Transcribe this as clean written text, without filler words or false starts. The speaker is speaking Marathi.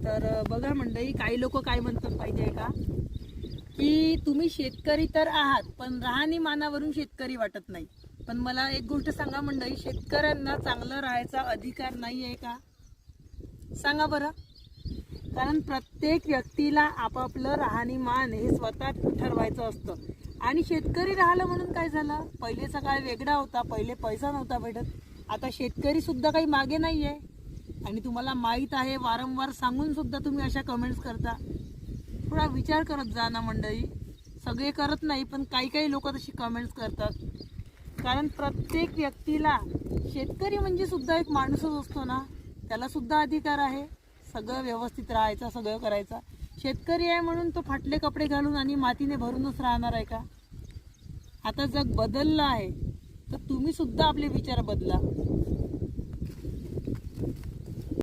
तर बघा मंडळी, काही लोक काय म्हणतात माहिती आहे का, की तुम्ही शेतकरी तर आहात पण राहणीमानावरून शेतकरी वाटत नाही. पण मला एक गोष्ट सांगा मंडळी, शेतकऱ्यांना चांगलं राहायचा अधिकार नाही आहे का? सांगा बरं. कारण प्रत्येक व्यक्तीला आपापलं राहणीमान हे स्वतः ठरवायचं असतं. आणि शेतकरी राहिलं म्हणून काय झालं, पहिलेचा काळ वेगळा होता, पहिले पैसा नव्हता भेटत. आता शेतकरी सुद्धा काही मागे नाही आहे. आणि तुम्हाला माहीत आहे, वारंवार सांगून सुद्धा तुम्ही अशा कमेंट्स करता. थोडा विचार करत जा ना मंडळी. सगळे करत नाही पण काही काही लोक तशी कमेंट्स करतात. कारण प्रत्येक व्यक्तीला, शेतकरी म्हणजे सुद्धा एक माणूसच असतो ना, त्याला सुद्धा अधिकार आहे सगळं व्यवस्थित राहायचा, सगळं करायचा. शेतकरी आहे म्हणून तो फाटले कपडे घालून आणि मातीने भरूनच राहणार आहे का? आता जग बदललं आहे तर तुम्ही सुद्धा आपले विचार बदला.